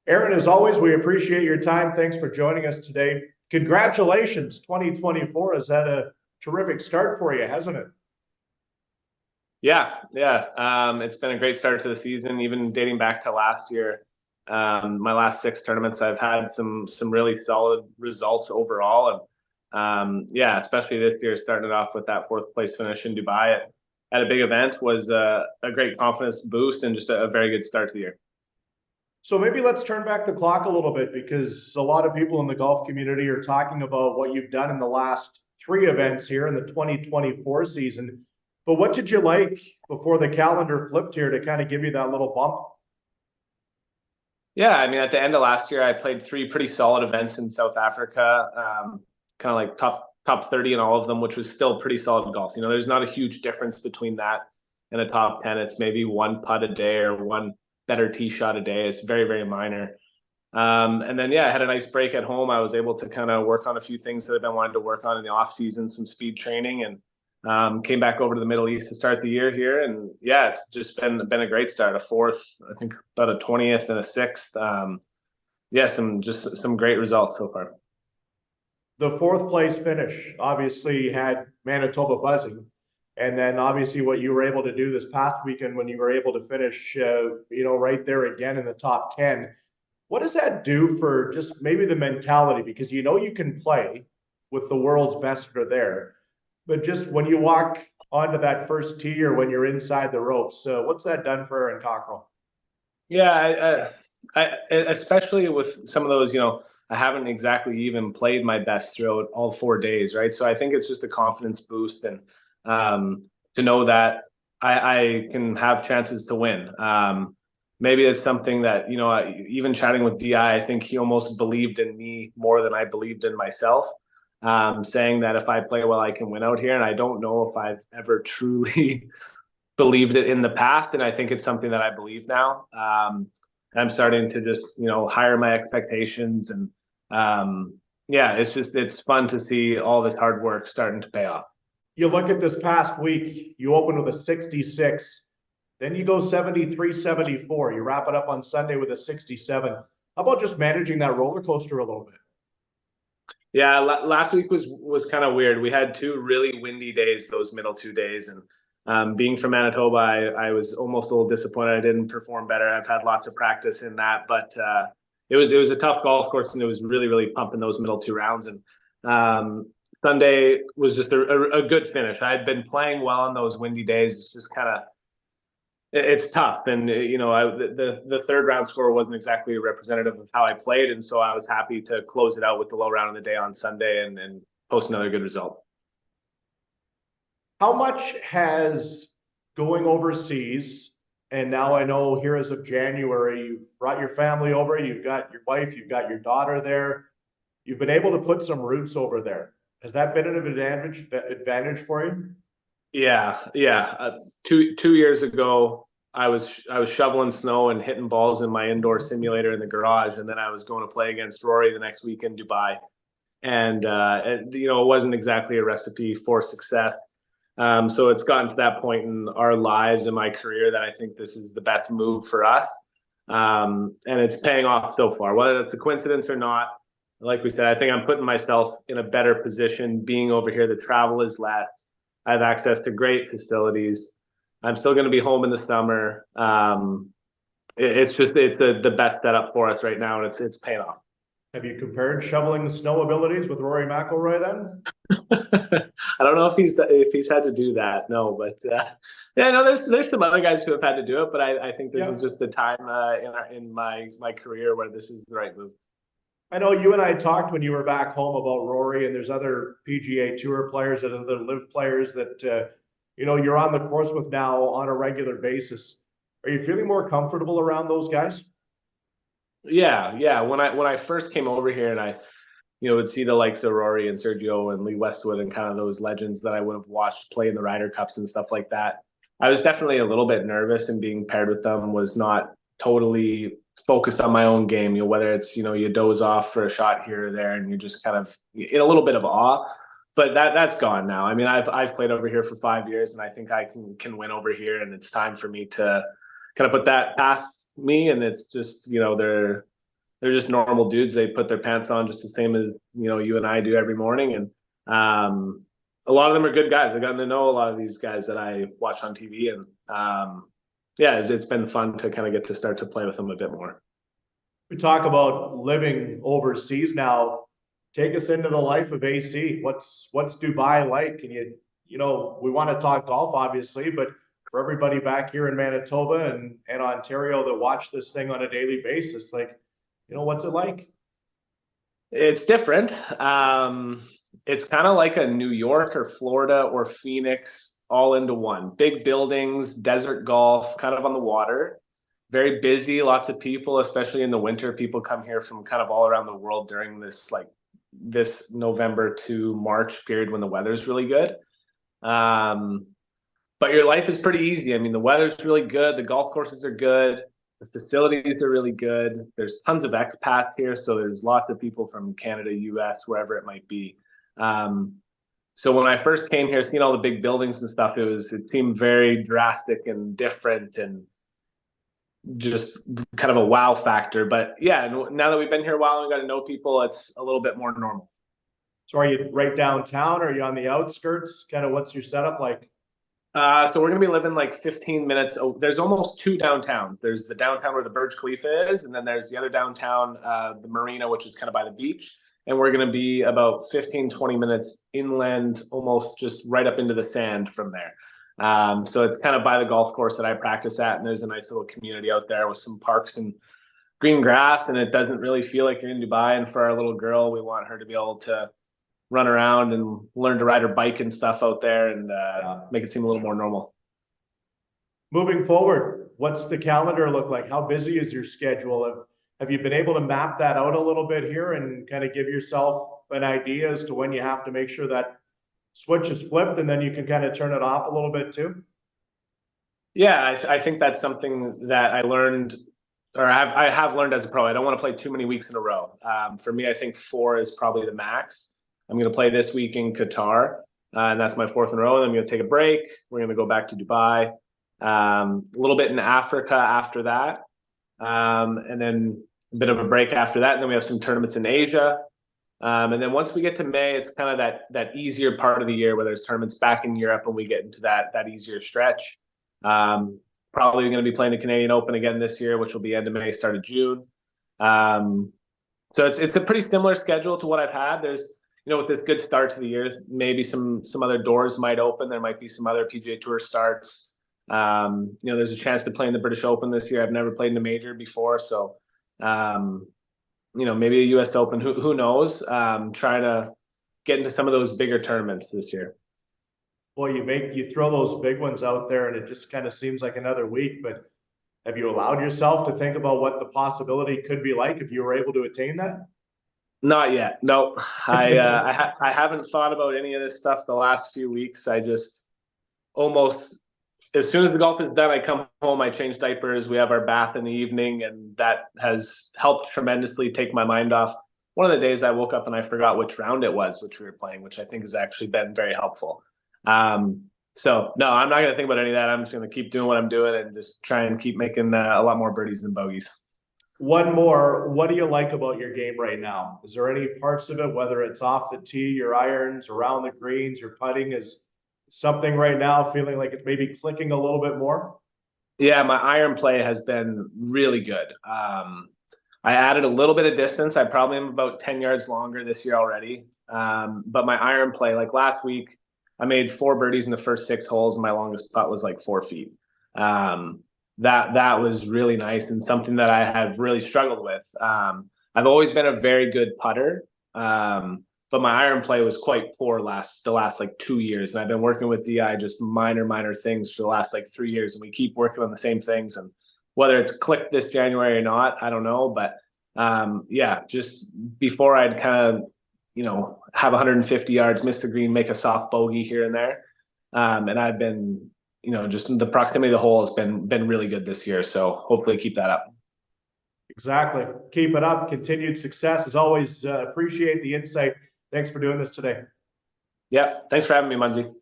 Aaron, as always, we appreciate your time. Thanks for joining us today. Congratulations, 2024 has had a terrific start for you, hasn't it? Yeah. It's been a great start to the season, even dating back to last year. My last six tournaments, I've had some really solid results overall, and yeah, especially this year, starting it off with that fourth place finish in Dubai at a big event was a great confidence boost and just a very good start to the year. So maybe let's turn back the clock a little bit because a lot of people in the golf community are talking about what you've done in the last three events here in the 2024 season. But what did you like before the calendar flipped here to kind of give you that little bump? Yeah, I mean, at the end of last year, I played three pretty solid events in South Africa, kind of like top 30 in all of them, which was still pretty solid golf. You know, there's not a huge difference between that and a top 10. It's maybe one putt a day or one better tee shot a day. It's very, very minor. And then, yeah, I had a nice break at home. I was able to kind of work on a few things that I've been wanting to work on in the off season, some speed training, and came back over to the Middle East to start the year here. And yeah, it's just been a great start. A fourth, I think about a 20th and a sixth. Yeah, some great results so far. The fourth place finish obviously had Manitoba buzzing. And then obviously what you were able to do this past weekend when you were able to finish, right there again in the top 10. What does that do for just maybe the mentality? Because you know you can play with the world's best that are there, but just when you walk onto that first tee or when you're inside the ropes, what's that done for Aaron Cockerill? Yeah, especially with some of those, I haven't exactly even played my best throughout all 4 days, right? So I think it's just a confidence boost and to know that I can have chances to win. Maybe it's something that, even chatting with DI, I think he almost believed in me more than I believed in myself, saying that if I play well, I can win out here. And I don't know if I've ever truly believed it in the past. And I think it's something that I believe now. I'm starting to just, higher my expectations. And yeah, it's fun to see all this hard work starting to pay off. You look at this past week, you open with a 66, then you go 73, 74. You wrap it up on Sunday with a 67. How about just managing that roller coaster a little bit? Yeah, last week was kind of weird. We had two really windy days, those middle 2 days, and being from Manitoba, I was almost a little disappointed I didn't perform better. I've had lots of practice in that, but it was a tough golf course, and it was really really pumping those middle two rounds. And Sunday was just a good finish. I had been playing well on those windy days. It's just kind of it's tough, and the third round score wasn't exactly representative of how I played, and so I was happy to close it out with the low round of the day on Sunday and post another good result. How much has going overseas, and now I know here as of January, you've brought your family over, you've got your wife, you've got your daughter there, you've been able to put some roots over there. Has that been an advantage for you? Yeah. Two years ago, I was shoveling snow and hitting balls in my indoor simulator in the garage, and then I was going to play against Rory the next week in Dubai, and it wasn't exactly a recipe for success. So it's gotten to that point in our lives and my career that I think this is the best move for us, and it's paying off so far. Whether that's a coincidence or not, like we said, I think I'm putting myself in a better position. Being over here, the travel is less. I have access to great facilities. I'm still going to be home in the summer. It's the best setup for us right now, and it's paying off. Have you compared shoveling the snow abilities with Rory McIlroy then? I don't know if he's had to do that. No, but yeah, no. There's some other guys who have had to do it, but I think this is Yeah. just the time in my career where this is the right move. I know you and I talked when you were back home about Rory, and there's other PGA Tour players and other live players that you're on the course with now on a regular basis. Are you feeling more comfortable around those guys? Yeah. When I first came over here and I would see the likes of Rory and Sergio and Lee Westwood and kind of those legends that I would have watched play in the Ryder Cups and stuff like that. I was definitely a little bit nervous, and being paired with them was not totally focused on my own game. Whether it's you doze off for a shot here or there, and you're just kind of in a little bit of awe. But that's gone now. I mean, I've played over here for 5 years, and I think I can win over here, and it's time for me to kind of put that past me. And it's just they're they're just normal dudes. They put their pants on just the same as, you and I do every morning. And a lot of them are good guys. I've gotten to know a lot of these guys that I watch on TV, and yeah, it's been fun to kind of get to start to play with them a bit more. We talk about living overseas now. Take us into the life of AC. What's Dubai like? And we want to talk golf, obviously, but for everybody back here in Manitoba and Ontario that watch this thing on a daily basis, like, what's it like? It's different. It's kind of like a New York or Florida or Phoenix all into one. Big buildings, desert golf, kind of on the water. Very busy, lots of people, especially in the winter. People come here from kind of all around the world during this November to March period when the weather's really good. But your life is pretty easy. I mean, the weather's really good. The golf courses are good. The facilities are really good. There's tons of expats here. So there's lots of people from Canada, US, wherever it might be. So when I first came here, seeing all the big buildings and stuff, it seemed very drastic and different and just kind of a wow factor. But yeah, now that we've been here a while and we got to know people, it's a little bit more normal. So are you right downtown? Or are you on the outskirts? Kind of what's your setup like? So we're gonna be living like 15 minutes. Oh, there's almost two downtowns. There's the downtown where the Burj Khalifa is, and then there's the other downtown, the marina, which is kind of by the beach. And we're gonna be about 15, 20 minutes inland, almost just right up into the sand from there. So it's kind of by the golf course that I practice at, and there's a nice little community out there with some parks and green grass, and it doesn't really feel like you're in Dubai. And for our little girl, we want her to be able to run around and learn to ride her bike and stuff out there, and make it seem a little more normal. Moving forward, what's the calendar look like? How busy is your schedule? Have you been able to map that out a little bit here and kind of give yourself an idea as to when you have to make sure that switch is flipped and then you can kind of turn it off a little bit too? Yeah, I think that's something that I learned, or I have learned as a pro. I don't want to play too many weeks in a row. For me, I think 4 is probably the max. I'm going to play this week in Qatar, and that's my 4th in a row. And I'm going to take a break. We're going to go back to Dubai, a little bit in Africa after that, and then a bit of a break after that. And then we have some tournaments in Asia. And then once we get to May, it's kind of that easier part of the year where there's tournaments back in Europe and we get into that easier stretch. Probably going to be playing the Canadian Open again this year, which will be end of May, start of June. So it's a pretty similar schedule to what I've had. There's, with this good start to the year, maybe some other doors might open. There might be some other PGA Tour starts. There's a chance to play in the British Open this year. I've never played in a major before, so maybe a US Open. Who knows? Trying to get into some of those bigger tournaments this year. Well, you throw those big ones out there, and it just kind of seems like another week. But have you allowed yourself to think about what the possibility could be like if you were able to attain that? Not yet. No, I haven't thought about any of this stuff the last few weeks. I just almost, as soon as the golf is done, I come home, I change diapers, we have our bath in the evening, and that has helped tremendously take my mind off. One of the days I woke up and I forgot which round it was, which we were playing, which I think has actually been very helpful. So no, I'm not going to think about any of that. I'm just going to keep doing what I'm doing and just try and keep making a lot more birdies than bogeys. One more. What do you like about your game right now? Is there any parts of it, whether it's off the tee, your irons, around the greens, your putting, is something right now feeling like it's maybe clicking a little bit more? Yeah, my iron play has been really good. I added a little bit of distance. I probably am about 10 yards longer this year already. But my iron play, like last week, I made 4 birdies in the first 6 holes, and my longest putt was like 4 feet. That was really nice and something that I have really struggled with. I've always been a very good putter, but my iron play was quite poor the last like 2 years. And I've been working with DI just minor things for the last like 3 years, and we keep working on the same things. And whether it's clicked this January or not, I don't know. But yeah, just before I'd kind of have 150 yards, miss the green, make a soft bogey here and there, and I've been just the proximity of the hole has been really good this year. So hopefully keep that up. Exactly. Keep it up. Continued success. As always, appreciate the insight. Thanks for doing this today. Yeah. Thanks for having me, Munzie.